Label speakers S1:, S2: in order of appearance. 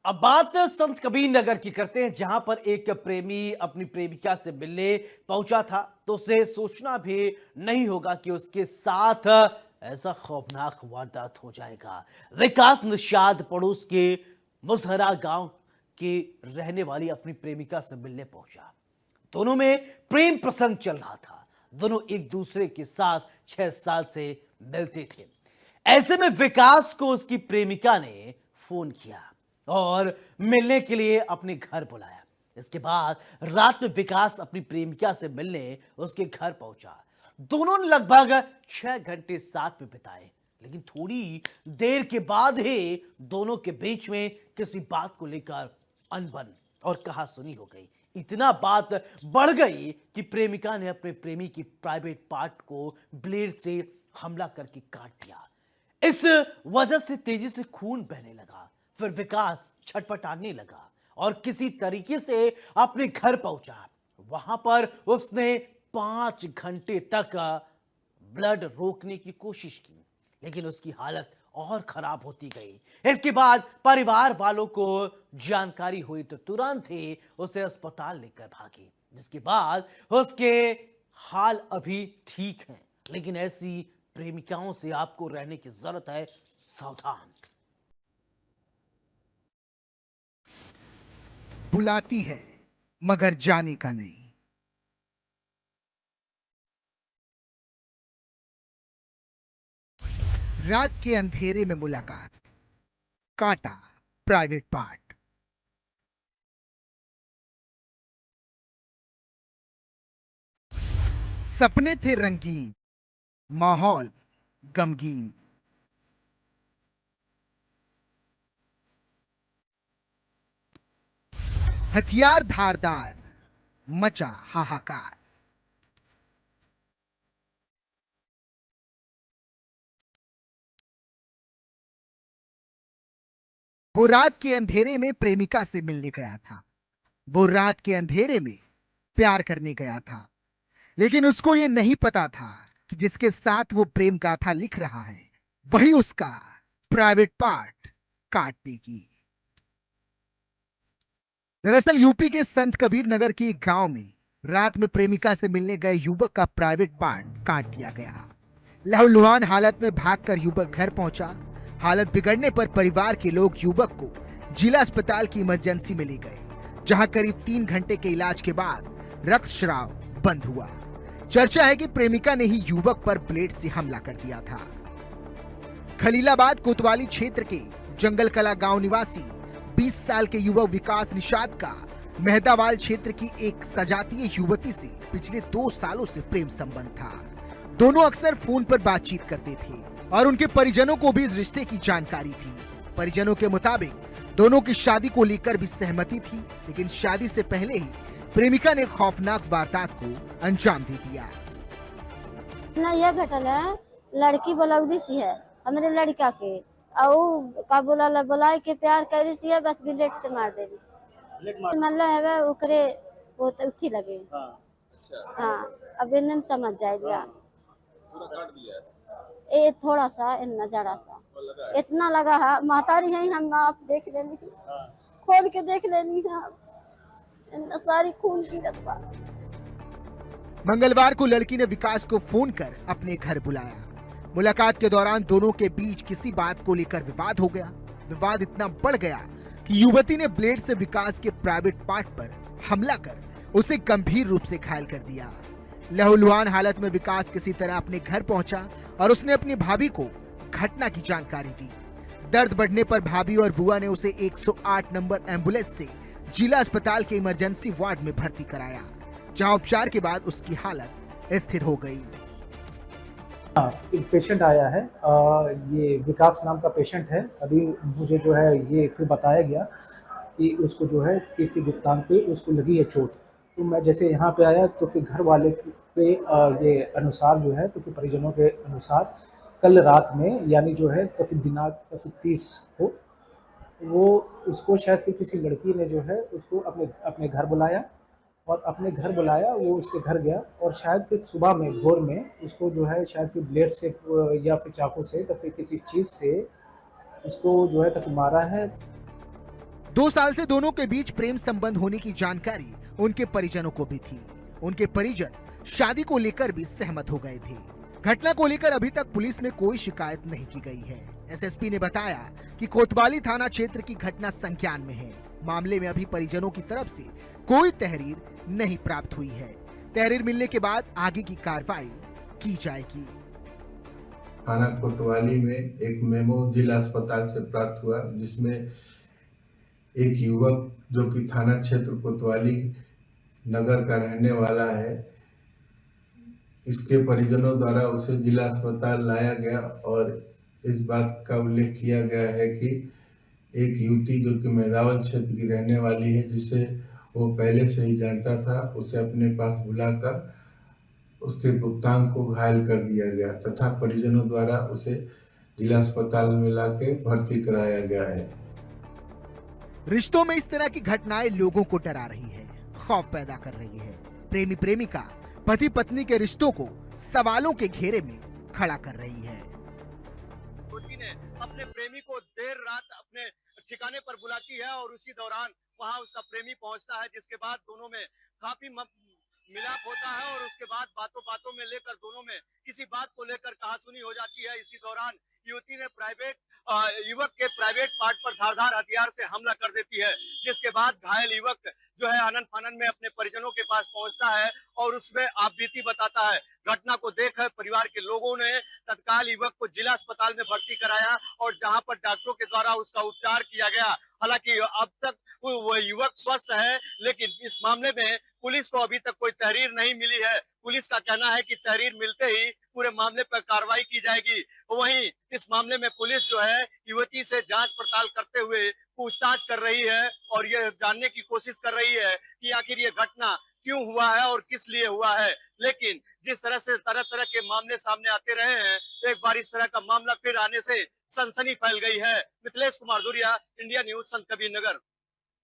S1: अब बात संत कबीर नगर की करते हैं, जहां पर एक प्रेमी अपनी प्रेमिका से मिलने पहुंचा था, तो उसे सोचना भी नहीं होगा कि उसके साथ ऐसा खौफनाक वारदात हो जाएगा। विकास निषाद पड़ोस के मुसहरा गांव के रहने वाली अपनी प्रेमिका से मिलने पहुंचा। दोनों में प्रेम प्रसंग चल रहा था। दोनों एक दूसरे के साथ 6 साल से मिलते थे। ऐसे में विकास को उसकी प्रेमिका ने फोन किया और मिलने के लिए अपने घर बुलाया। इसके बाद रात में विकास अपनी प्रेमिका से मिलने उसके घर पहुंचा। दोनों ने लगभग 6 घंटे साथ में बिताए, लेकिन थोड़ी देर के बाद ही दोनों के बीच में किसी बात को लेकर अनबन और कहासुनी हो गई। इतना बात बढ़ गई कि प्रेमिका ने अपने प्रेमी की प्राइवेट पार्ट को ब्लेड से हमला करके काट दिया। इस वजह से तेजी से खून बहने लगा। फिर विकास छटपटाने लगा और किसी तरीके से अपने घर पहुंचा। वहां पर उसने 5 घंटे तक ब्लड रोकने की कोशिश की, लेकिन उसकी हालत और खराब होती गई। इसके बाद परिवार वालों को जानकारी हुई तो तुरंत ही उसे अस्पताल लेकर भागे, जिसके बाद उसके हाल अभी ठीक हैं। लेकिन ऐसी प्रेमिकाओं से आपको रहने की जरूरत है, सावधान।
S2: बुलाती है मगर जाने का नहीं। रात के अंधेरे में मुलाकात, काटा प्राइवेट पार्ट। सपने थे रंगीन, माहौल गमगीन। हथियार धारदार, मचा हाहाकार। वो रात के अंधेरे में प्रेमिका से मिलने गया था। वो रात के अंधेरे में प्यार करने गया था, लेकिन उसको ये नहीं पता था कि जिसके साथ वो प्रेम गाथा लिख रहा है, वही उसका प्राइवेट पार्ट काट देगी। दरअसल यूपी के संत कबीर नगर के एक गांव में रात में प्रेमिका से मिलने गए युवक का प्राइवेट पार्ट काट दिया गया। लहूलुहान हालत में भागकर युवक घर पहुंचा। हालत बिगड़ने पर परिवार के लोग युवक को जिला अस्पताल की इमरजेंसी में ले गए, जहां करीब 3 घंटे के इलाज के बाद रक्तस्राव बंद हुआ। चर्चा है कि प्रेमिका ने ही युवक पर ब्लेड से हमला कर दिया था। खलीलाबाद कोतवाली क्षेत्र के जंगल कला गांव निवासी 20 साल के युवक विकास निषाद का मेहदावाल क्षेत्र की एक सजातीय युवती से पिछले 2 सालों से प्रेम संबंध था। दोनों अक्सर फोन पर बातचीत करते थे और उनके परिजनों को भी इस रिश्ते की जानकारी थी। परिजनों के मुताबिक दोनों की शादी को लेकर भी सहमति थी, लेकिन शादी से पहले ही प्रेमिका ने खौफनाक वारदात को अंजाम दे दिया।
S3: ना यह घटल है, लड़की बोलौली सी है हमारे लड़का के, और का बोला के प्यार कर सी है, बस बिलेट से मार दे मतलब है ओकरे वो तो उठी लगे। हाँ, अच्छा। हाँ, अब इन्हें समझ जाएगा। पूरा काट दिया है। ए थोड़ा सा इतना जरा सा इतना लगा है। महतारी है, हम आप देख लेनी। हाँ। खोल के देख लेनी है, सारी खून की रत्ता।
S2: मंगलवार को लड़की ने विकास को फोन कर अपने घर बुलाया। मुलाकात के दौरान दोनों के बीच किसी बात को लेकर विवाद हो गया। विवाद इतना बढ़ गया कि युवती ने ब्लेड से विकास के प्राइवेट पार्ट पर हमला कर उसे गंभीर रूप से घायल कर दिया। लहूलुहान हालत में विकास किसी तरह अपने घर पहुंचा और उसने अपनी भाभी को घटना की जानकारी दी। दर्द बढ़ने पर भाभी और बुआ ने उसे 108 नंबर एम्बुलेंस से जिला अस्पताल के इमरजेंसी वार्ड में भर्ती कराया, जहां उपचार के बाद उसकी हालत स्थिर हो गई।
S4: एक पेशेंट आया है, ये विकास नाम का पेशेंट है। अभी मुझे जो है ये फिर बताया गया कि उसको जो है कीर्ति गुप्तांग पे उसको लगी है चोट। तो मैं जैसे यहाँ पे आया तो फिर घर वाले के ये अनुसार जो है, तो फिर परिजनों के अनुसार कल रात में, यानी जो है तो फिर दिनांक तो फिर 30 को वो उसको शायद फिर किसी लड़की ने जो है उसको अपने घर बुलाया, और अपने घर बुलाया, वो उसके घर गया और शायद फिर सुबह में भोर में उसको जो है शायद फिर ब्लेड से या फिर चाकू से तो फिर किसी चीज़ से उसको जो है तो फिर मारा है।
S2: 2 साल से दोनों के बीच प्रेम संबंध होने की जानकारी उनके परिजनों को भी थी। उनके परिजन शादी को लेकर भी सहमत हो गए थे। घटना को लेकर अभी तक पुलिस में कोई शिकायत नहीं की गई है। एसएसपी ने बताया कि कोतवाली थाना क्षेत्र की घटना संज्ञान में है। मामले में अभी परिजनों की तरफ से कोई तहरीर नहीं प्राप्त हुई है। तहरीर मिलने के बाद आगे की कार्रवाई की जाएगी।
S5: थाना कोतवाली में एक मेमो जिला अस्पताल से प्राप्त हुआ, जिसमें एक युवक जो कि थाना क्षेत्र कोतवाली नगर का रहने वाला है, इसके परिजनों द्वारा उसे जिला अस्पताल लाया गया और इस बात का उल्लेख किया गया है कि एक युवती जो कि मेदावल क्षेत्र की रहने वाली है, जिसे वो पहले से ही जानता था, उसे अपने पास बुलाकर उसके गुप्तांग को घायल कर दिया गया तथा परिजनों द्वारा उसे जिला अस्पताल में लाके भर्ती कराया गया है।
S2: रिश्तों में इस तरह की घटनाएं लोगों को डरा रही है, खौफ पैदा कर रही है। प्रेमी प्रेमिका पति पत्नी के रिश्तों को सवालों के घेरे में खड़ा कर रही है।
S6: युवती ने अपने प्रेमी को देर रात अपने ठिकाने पर बुलाती है और उसी दौरान वहां उसका प्रेमी पहुंचता है, जिसके बाद दोनों में काफी मिलाप होता है और उसके बाद बातों बातों में लेकर दोनों में किसी बात को लेकर कहासुनी हो जाती है। इसी दौरान युवती ने युवक के प्राइवेट पार्ट पर धारदार हथियार से हमला कर देती है, जिसके बाद घायल युवक जो है आनन फानन में अपने परिजनों के पास पहुंचता है और उसमें आपबीती बताता है। घटना को देख परिवार के लोगों ने तत्काल युवक को जिला अस्पताल में भर्ती कराया और जहां पर डॉक्टरों के द्वारा उसका उपचार किया गया। हालांकि अब तक वह युवक स्वस्थ है, लेकिन इस मामले में पुलिस को अभी तक कोई तहरीर नहीं मिली है। पुलिस का कहना है कि तहरीर मिलते ही पूरे मामले पर कार्रवाई की जाएगी। वहीं इस मामले में पुलिस जो है युवती से जांच पड़ताल करते हुए पूछताछ कर रही है और यह जानने की कोशिश कर रही है कि आखिर ये घटना क्यों हुआ है और किस लिए हुआ है। लेकिन जिस तरह से तरह तरह के मामले सामने आते रहे हैं, एक बार इस तरह का मामला फिर आने से सनसनी फैल गई है। मिथिलेश कुमार धुरिया, इंडिया न्यूज, संत कबीर नगर।